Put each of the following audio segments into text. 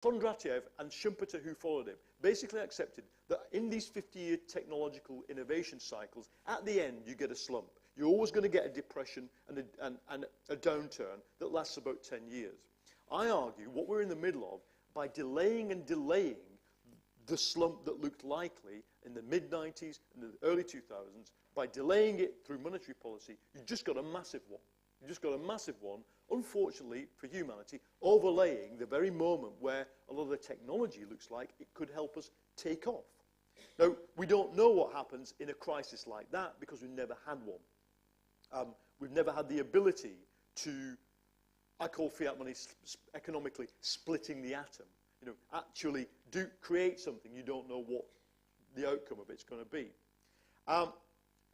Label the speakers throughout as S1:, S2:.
S1: Kondratiev and Schumpeter, who followed him, basically accepted that in these 50-year technological innovation cycles, at the end, you get a slump. You're always going to get a depression and a downturn that lasts about 10 years. I argue what we're in the middle of, by delaying and delaying the slump that looked likely in the mid-90s and the early 2000s, by delaying it through monetary policy, you just got a massive one. You just got a massive one, unfortunately for humanity, overlaying the very moment where a lot of the technology looks like it could help us take off. Now, we don't know what happens in a crisis like that because we've never had one. We've never had the ability to, I call fiat money economically splitting the atom. You know, actually create something you don't know what the outcome of it's going to be.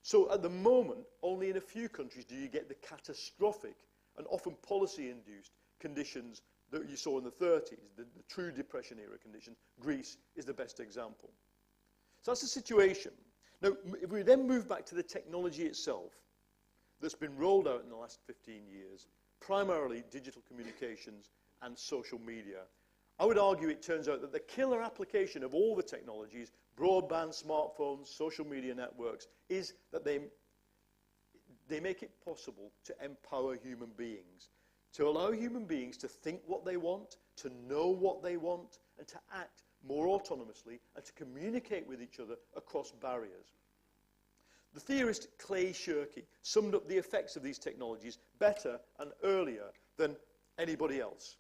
S1: So at the moment, only in a few countries do you get the catastrophic and often policy-induced conditions that you saw in the 30s, the true Depression-era conditions. Greece is the best example. So that's the situation. Now, if we then move back to the technology itself that's been rolled out in the last 15 years, primarily digital communications and social media, I would argue it turns out that the killer application of all the technologies, broadband, smartphones, social media networks, is that they make it possible to empower human beings, to allow human beings to think what they want, to know what they want, and to act more autonomously, and to communicate with each other across barriers. The theorist Clay Shirky summed up the effects of these technologies better and earlier than anybody else.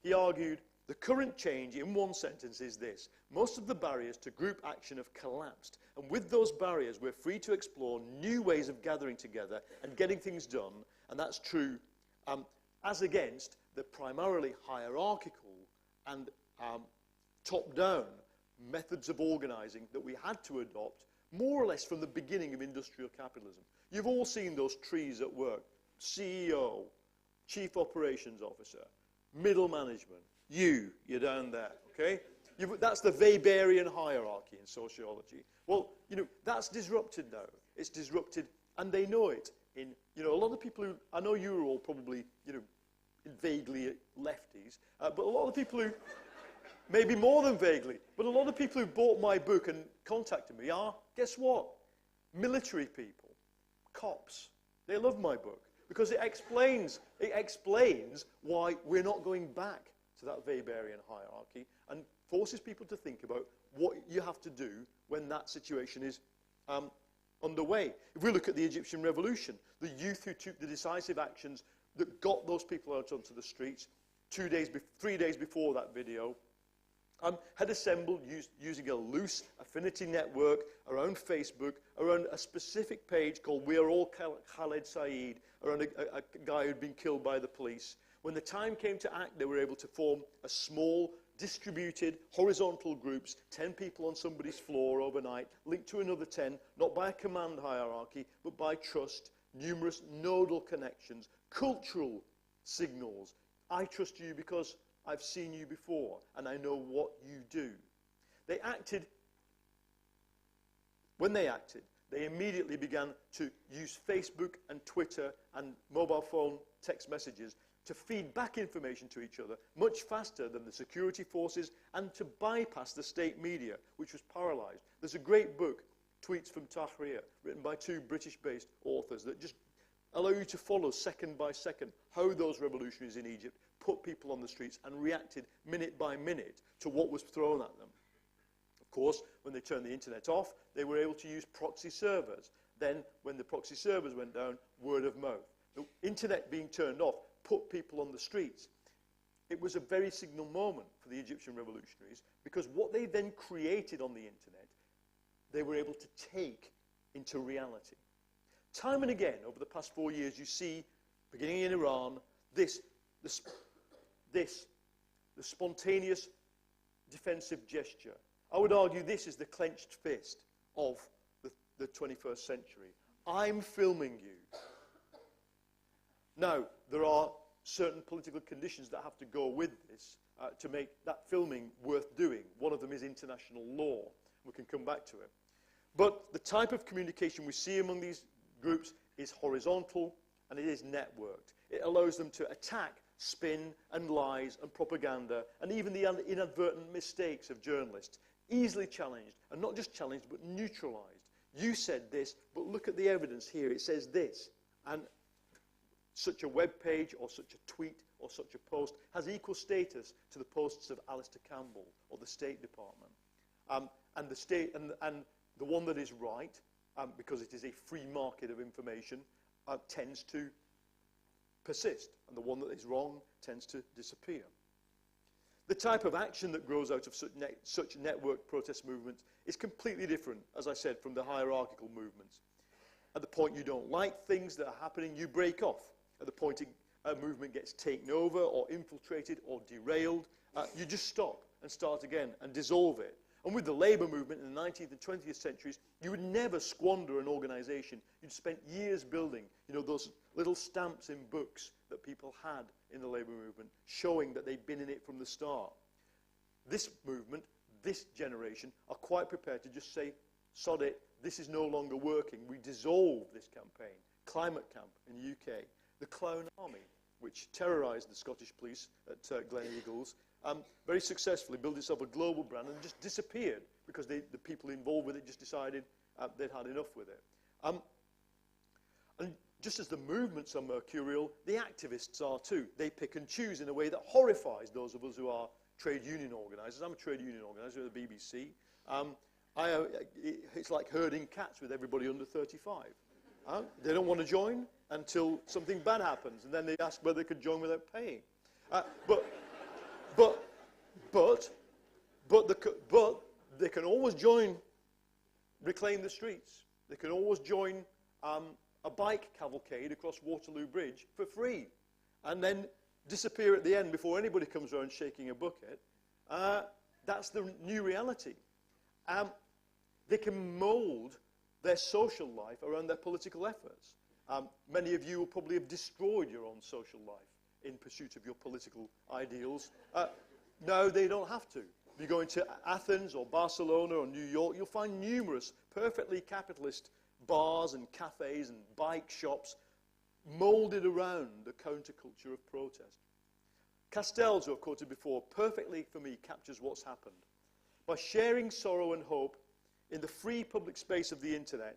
S1: He argued, the current change in one sentence is this: most of the barriers to group action have collapsed, and with those barriers we're free to explore new ways of gathering together and getting things done, and that's true as against the primarily hierarchical and top-down methods of organizing that we had to adopt more or less from the beginning of industrial capitalism. You've all seen those trees at work: CEO, Chief Operations Officer, middle management. You're down there, okay? That's the Weberian hierarchy in sociology. Well, you know, that's disrupted now. It's disrupted, and they know it. In, you know, a lot of people who, I know you're all probably, you know, vaguely lefties, but a lot of people who, maybe more than vaguely, but a lot of people who bought my book and contacted me are, guess what? Military people, cops. They love my book because it explains why we're not going back to that Weberian hierarchy and forces people to think about what you have to do when that situation is underway. If we look at the Egyptian revolution, the youth who took the decisive actions that got those people out onto the streets 3 days before that video, had assembled using a loose affinity network around Facebook, around a specific page called We Are All Khaled Saeed, around a guy who'd been killed by the police. When the time came to act, they were able to form a small, distributed, horizontal groups, 10 people on somebody's floor overnight, linked to another 10, not by a command hierarchy, but by trust, numerous nodal connections, cultural signals. I trust you because I've seen you before, and I know what you do. They acted. When they acted, they immediately began to use Facebook and Twitter and mobile phone text messages to feed back information to each other much faster than the security forces and to bypass the state media, which was paralyzed. There's a great book, Tweets from Tahrir, written by 2 British-based authors that just allow you to follow second by second how those revolutionaries in Egypt put people on the streets and reacted minute by minute to what was thrown at them. Of course, when they turned the internet off, they were able to use proxy servers. Then, when the proxy servers went down, word of mouth. The internet being turned off put people on the streets. It was a very signal moment for the Egyptian revolutionaries because what they then created on the internet, they were able to take into reality. Time and again, over the past 4 years, you see, beginning in Iran, the spontaneous defensive gesture. I would argue this is the clenched fist of the 21st century. I'm filming you. Now, there are certain political conditions that have to go with this to make that filming worth doing. One of them is international law. We can come back to it. But the type of communication we see among these groups is horizontal and it is networked. It allows them to attack spin and lies and propaganda, and even the inadvertent mistakes of journalists, easily challenged, and not just challenged, but neutralized. You said this, but look at the evidence here. It says this. And such a web page or such a tweet or such a post has equal status to the posts of Alistair Campbell or the State Department. And the one that is right, because it is a free market of information, tends to persist. And the one that is wrong tends to disappear. The type of action that grows out of such network protest movements is completely different, as I said, from the hierarchical movements. At the point you don't like things that are happening, you break off. At the point a movement gets taken over or infiltrated or derailed, you just stop and start again and dissolve it. And with the labour movement in the 19th and 20th centuries, you would never squander an organisation. You'd spent years building, you know, those little stamps in books that people had in the labour movement, showing that they'd been in it from the start. This movement, this generation, are quite prepared to just say, sod it, this is no longer working. We dissolve this campaign. Climate Camp in the UK. The Clown Army, which terrorised the Scottish police at Glen Eagles, very successfully built itself a global brand and just disappeared because the people involved with it just decided they'd had enough with it. And just as the movements are mercurial, the activists are too. They pick and choose in a way that horrifies those of us who are trade union organisers. I'm a trade union organiser at the BBC. It's like herding cats with everybody under 35. They don't want to join until something bad happens, and then they ask whether they could join without paying. But they can always join Reclaim the Streets. They can always join a bike cavalcade across Waterloo Bridge for free, and then disappear at the end before anybody comes around shaking a bucket. That's the new reality. They can mould their social life around their political efforts. Many of you will probably have destroyed your own social life in pursuit of your political ideals. No, they don't have to. If you go into Athens or Barcelona or New York, you'll find numerous perfectly capitalist bars and cafes and bike shops moulded around the counterculture of protest. Castells, who I've quoted before, perfectly, for me, captures what's happened. By sharing sorrow and hope in the free public space of the internet,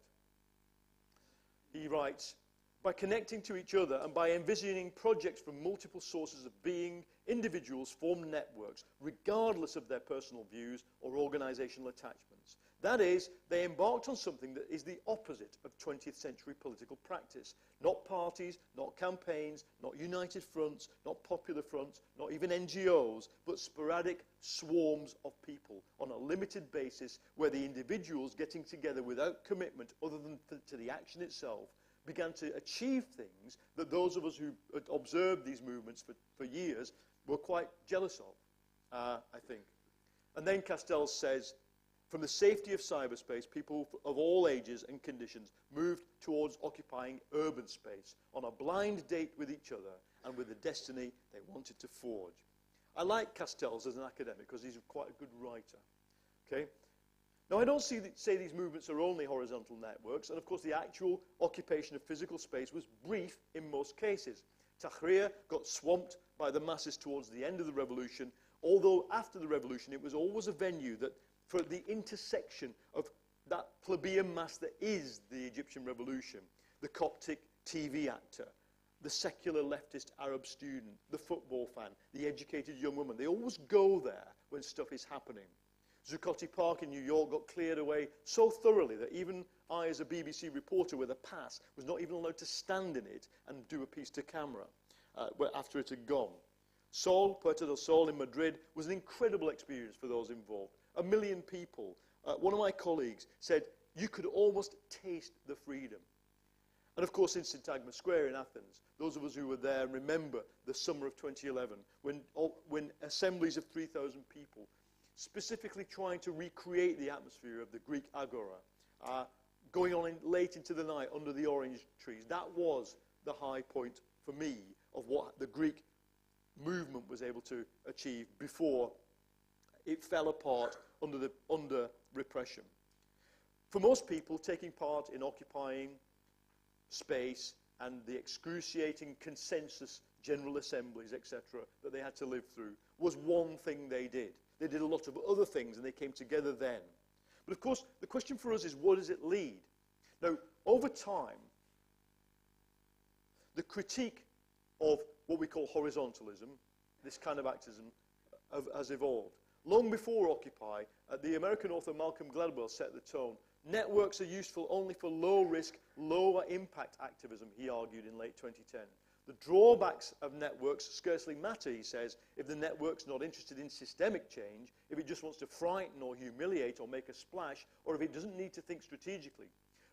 S1: he writes, by connecting to each other and by envisioning projects from multiple sources of being, individuals form networks, regardless of their personal views or organisational attachments. That is, they embarked on something that is the opposite of 20th century political practice. Not parties, not campaigns, not united fronts, not popular fronts, not even NGOs, but sporadic swarms of people on a limited basis where the individuals getting together without commitment other than to the action itself began to achieve things that those of us who had observed these movements for years were quite jealous of, I think. And then Castells says, from the safety of cyberspace, people of all ages and conditions moved towards occupying urban space on a blind date with each other and with the destiny they wanted to forge. I like Castells as an academic because he's quite a good writer. Okay? Now, I don't say these movements are only horizontal networks, and of course the actual occupation of physical space was brief in most cases. Tahrir got swamped by the masses towards the end of the revolution, although after the revolution it was always a venue that for the intersection of that plebeian mass that is the Egyptian revolution, the Coptic TV actor, the secular leftist Arab student, the football fan, the educated young woman, they always go there when stuff is happening. Zuccotti Park in New York got cleared away so thoroughly that even I, as a BBC reporter with a pass, was not even allowed to stand in it and do a piece to camera after it had gone. Sol, Puerto del Sol in Madrid, was an incredible experience for those involved. 1 million people. One of my colleagues said, you could almost taste the freedom. And of course in Syntagma Square in Athens, those of us who were there remember the summer of 2011 when assemblies of 3,000 people, specifically trying to recreate the atmosphere of the Greek agora, going on late into the night under the orange trees. That was the high point for me of what the Greek movement was able to achieve before it fell apart under repression. For most people, taking part in occupying space and the excruciating consensus general assemblies, etc., that they had to live through, was one thing they did. They did a lot of other things, and they came together then. But of course, the question for us is, what does it lead? Now, over time, the critique of what we call horizontalism, this kind of activism, has evolved. Long before Occupy, the American author Malcolm Gladwell set the tone. Networks are useful only for low-risk, lower-impact activism, he argued in late 2010. The drawbacks of networks scarcely matter, he says, if the network's not interested in systemic change, if it just wants to frighten or humiliate or make a splash, or if it doesn't need to think strategically.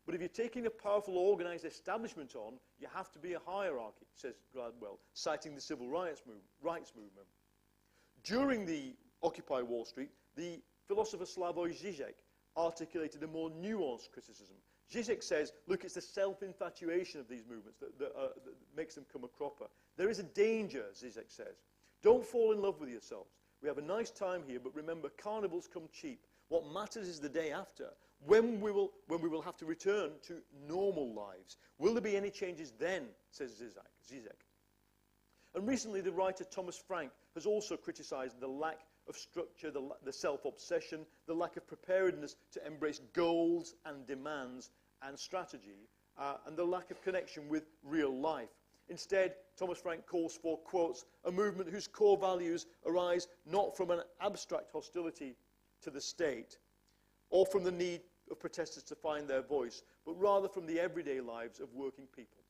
S1: But if you're taking a powerful organized establishment on, you have to be a hierarchy, says Gladwell, citing the civil rights movement. During the Occupy Wall Street, the philosopher Slavoj Žižek articulated a more nuanced criticism. Žižek says, look, it's the self-infatuation of these movements that makes them come a cropper. There is a danger, Žižek says. Don't fall in love with yourselves. We have a nice time here, but remember, carnivals come cheap. What matters is the day after, when we will have to return to normal lives. Will there be any changes then, says Žižek. And recently, the writer Thomas Frank has also criticized the lack of structure, the self-obsession, the lack of preparedness to embrace goals and demands and strategy, and the lack of connection with real life. Instead, Thomas Frank calls for, quotes, a movement whose core values arise not from an abstract hostility to the state or from the need of protesters to find their voice, but rather from the everyday lives of working people.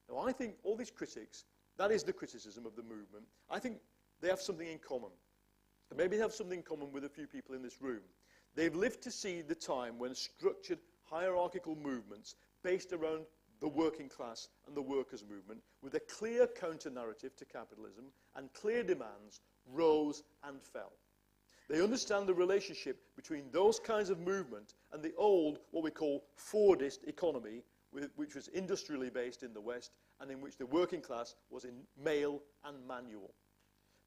S1: Now, I think all these critics, that is the criticism of the movement, I think they have something in common. And maybe they have something in common with a few people in this room. They've lived to see the time when structured hierarchical movements based around the working class and the workers' movement, with a clear counter-narrative to capitalism and clear demands, rose and fell. They understand the relationship between those kinds of movement and the old, what we call Fordist economy, which was industrially based in the West, and in which the working class was in male and manual.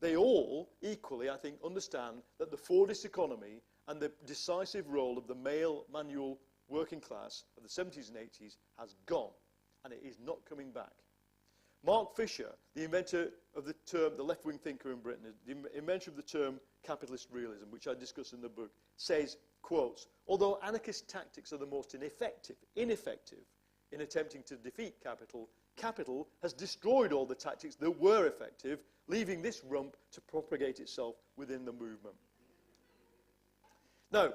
S1: They all, equally, I think, understand that the Fordist economy and the decisive role of the male manual working class of the 70s and 80s has gone, and it is not coming back. Mark Fisher, the inventor of the term, the left-wing thinker in Britain, the inventor of the term capitalist realism, which I discuss in the book, says, quotes, although anarchist tactics are the most ineffective in attempting to defeat capital, capital has destroyed all the tactics that were effective, leaving this rump to propagate itself within the movement. Now,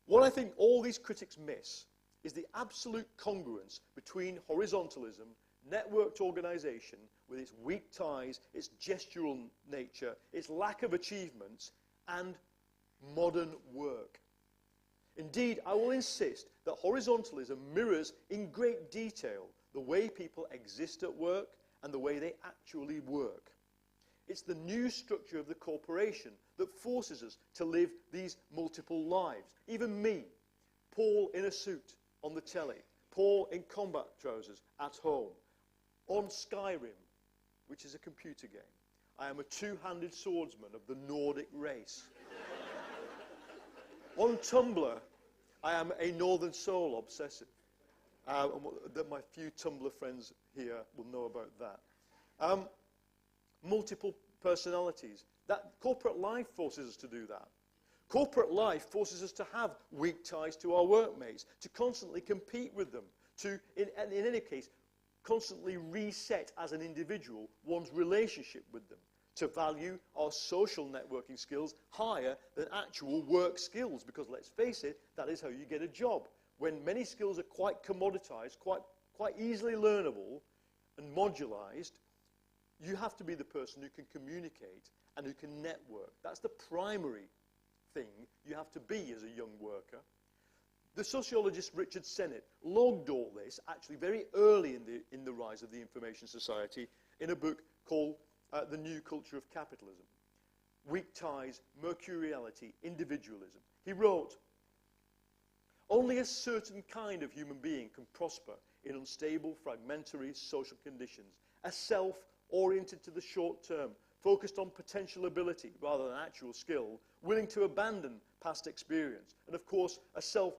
S1: what I think all these critics miss is the absolute congruence between horizontalism, networked organization, with its weak ties, its gestural nature, its lack of achievements, and modern work. Indeed, I will insist that horizontalism mirrors in great detail the way people exist at work and the way they actually work. It's the new structure of the corporation that forces us to live these multiple lives. Even me, Paul in a suit on the telly, Paul in combat trousers at home, on Skyrim, which is a computer game. I am a two-handed swordsman of the Nordic race. On Tumblr, I am a Northern Soul obsessive. That my few Tumblr friends here will know about that. Multiple personalities. That corporate life forces us to do that. Corporate life forces us to have weak ties to our workmates, to constantly compete with them, to, in any case, constantly reset as an individual one's relationship with them, to value our social networking skills higher than actual work skills, because let's face it, that is how you get a job. When many skills are quite commoditized, quite easily learnable and modularized, you have to be the person who can communicate and who can network. That's the primary thing you have to be as a young worker. The sociologist Richard Sennett logged all this actually very early in the rise of the information society in a book called The New Culture of Capitalism. Weak ties, mercuriality, individualism. He wrote, only a certain kind of human being can prosper in unstable, fragmentary social conditions. A self oriented to the short term, focused on potential ability rather than actual skill, willing to abandon past experience, and of course a self